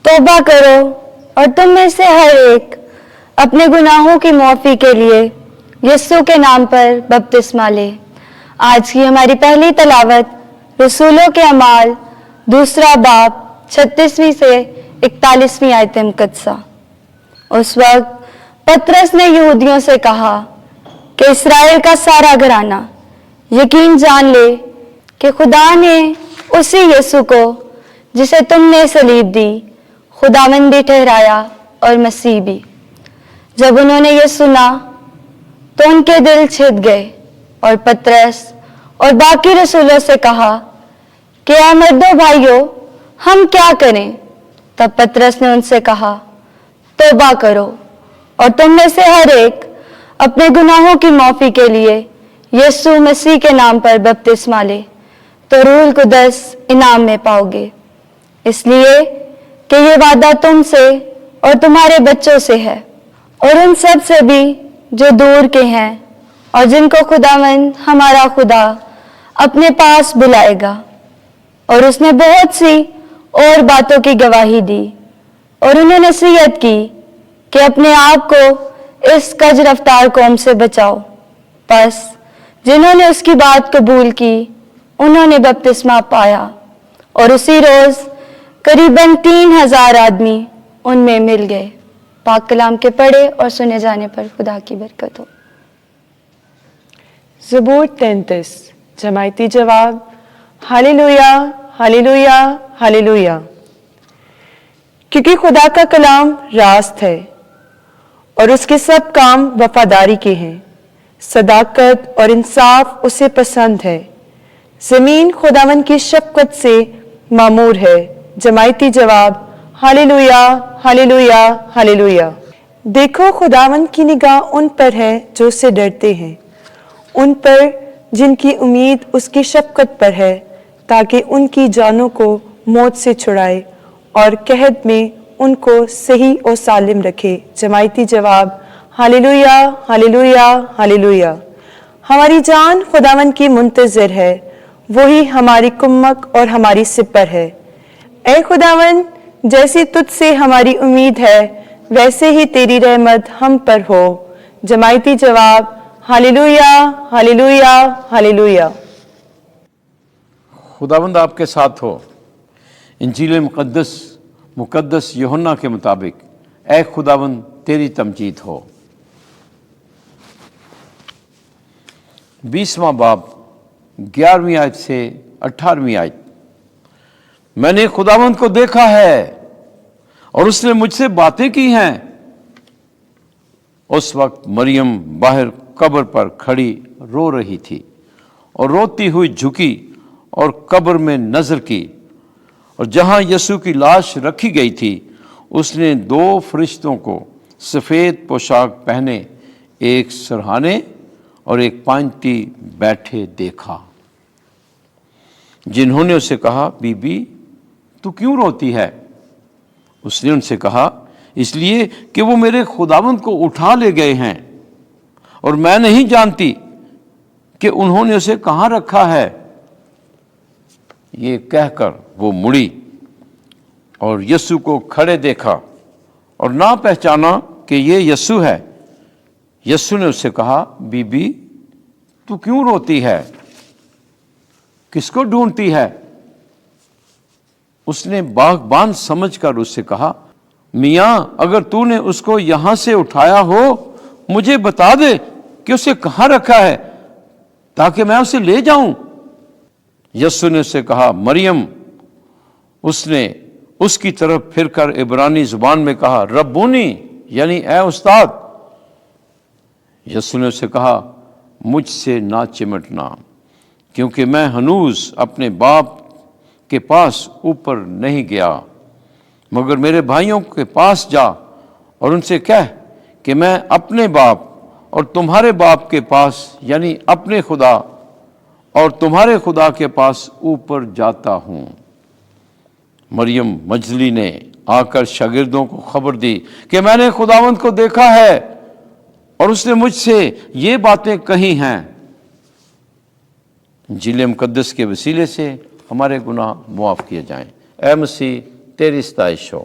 توبہ کرو اور تم میں سے ہر ایک اپنے گناہوں کی معافی کے لیے یسوع کے نام پر بپتسمہ لے۔ آج کی ہماری پہلی تلاوت رسولوں کے اعمال دوسرا باب 36ویں سے 41ویں آیت مقدسہ۔ اس وقت پطرس نے یہودیوں سے کہا کہ اسرائیل کا سارا گھرانہ یقین جان لے کہ خدا نے اسی یسوع کو جسے تم نے صلیب دی خداوند بھی ٹھہرایا اور مسیح بھی۔ جب انہوں نے یہ سنا تو ان کے دل چھد گئے اور پطرس اور باقی رسولوں سے کہا کہ اے مردو بھائیو ہم کیا کریں؟ تب پطرس نے ان سے کہا توبہ کرو اور تم میں سے ہر ایک اپنے گناہوں کی معافی کے لیے یسوع مسیح کے نام پر بپتسمہ لے تو روح القدس انعام میں پاؤ گے، اس لیے کہ یہ وعدہ تم سے اور تمہارے بچوں سے ہے اور ان سب سے بھی جو دور کے ہیں اور جن کو خداوند ہمارا خدا اپنے پاس بلائے گا۔ اور اس نے بہت سی اور باتوں کی گواہی دی اور انہیں نصیحت کی کہ اپنے آپ کو اس کج رفتار قوم سے بچاؤ۔ پس جنہوں نے اس کی بات قبول کی انہوں نے بپتسمہ پایا اور اسی روز قریباً 3000 آدمی ان میں مل گئے۔ پاک کلام کے پڑھے اور سنے جانے پر خدا کی برکت ہو۔ زبور 33 جماعتی جواب ہاللویا ہاللویا ہاللویا، کیونکہ خدا کا کلام راست ہے اور اس کے سب کام وفاداری کے ہیں، صداقت اور انصاف اسے پسند ہے۔ زمین خداوند کی شفقت سے معمور ہے۔ جماعتی جواب ہاللویا ہاللویا ہاللویا۔ دیکھو خداوند کی نگاہ ان پر ہے جو اسے ڈرتے ہیں، ان پر جن کی امید اس کی شفقت پر ہے، تاکہ ان کی جانوں کو موت سے چھڑائے اور قحط میں ان کو صحیح و سالم رکھے۔ جماعتی جواب ہاللویا ہاللویا ہاللویا۔ ہماری جان خداوند کی منتظر ہے، وہی ہماری کمک اور ہماری سپر ہے۔ اے خداوند، جیسی تجھ سے ہماری امید ہے ویسے ہی تیری رحمت ہم پر ہو۔ جماعتی جواب ہاللویا ہاللویا ہاللویا۔ خداوند آپ کے ساتھ ہو۔ انجیل مقدس یوحنا کے مطابق اے خداوند تیری تمجید ہو۔ 20واں باب 11ویں آیت سے 18ویں آیت۔ میں نے خداوند کو دیکھا ہے اور اس نے مجھ سے باتیں کی ہیں۔ اس وقت مریم باہر قبر پر کھڑی رو رہی تھی اور روتی ہوئی جھکی اور قبر میں نظر کی، اور جہاں یسوع کی لاش رکھی گئی تھی اس نے 2 فرشتوں کو سفید پوشاک پہنے ایک سرہانے اور ایک پائنٹی بیٹھے دیکھا، جنہوں نے اسے کہا بی بی تو کیوں روتی ہے؟ اس نے ان سے کہا اس لیے کہ وہ میرے خداوند کو اٹھا لے گئے ہیں اور میں نہیں جانتی کہ انہوں نے اسے کہاں رکھا ہے۔ یہ کہہ کر وہ مڑی اور یسوع کو کھڑے دیکھا اور نہ پہچانا کہ یہ یسوع ہے۔ یسوع نے اس سے کہا بی بی تو کیوں روتی ہے؟ کس کو ڈھونڈتی ہے؟ اس نے باغبان سمجھ کر اس سے کہا میاں اگر تو نے اس کو یہاں سے اٹھایا ہو مجھے بتا دے کہ اسے کہاں رکھا ہے تاکہ میں اسے لے جاؤں۔ یسوع نے اسے کہا مریم۔ اس نے اس کی طرف پھر کر عبرانی زبان میں کہا ربونی، یعنی اے استاد۔ یسوع نے اسے کہا مجھ سے نہ چمٹنا، کیونکہ میں ہنوز اپنے باپ کے پاس اوپر نہیں گیا، مگر میرے بھائیوں کے پاس جا اور ان سے کہہ کہ میں اپنے باپ اور تمہارے باپ کے پاس یعنی اپنے خدا اور تمہارے خدا کے پاس اوپر جاتا ہوں۔ مریم مجدلی نے آ کر شاگردوں کو خبر دی کہ میں نے خداوند کو دیکھا ہے اور اس نے مجھ سے یہ باتیں کہی ہیں۔ انجیل مقدس کے وسیلے سے ہمارے گناہ معاف کیے جائیں۔ اے مسیح تیری ستائش ہو۔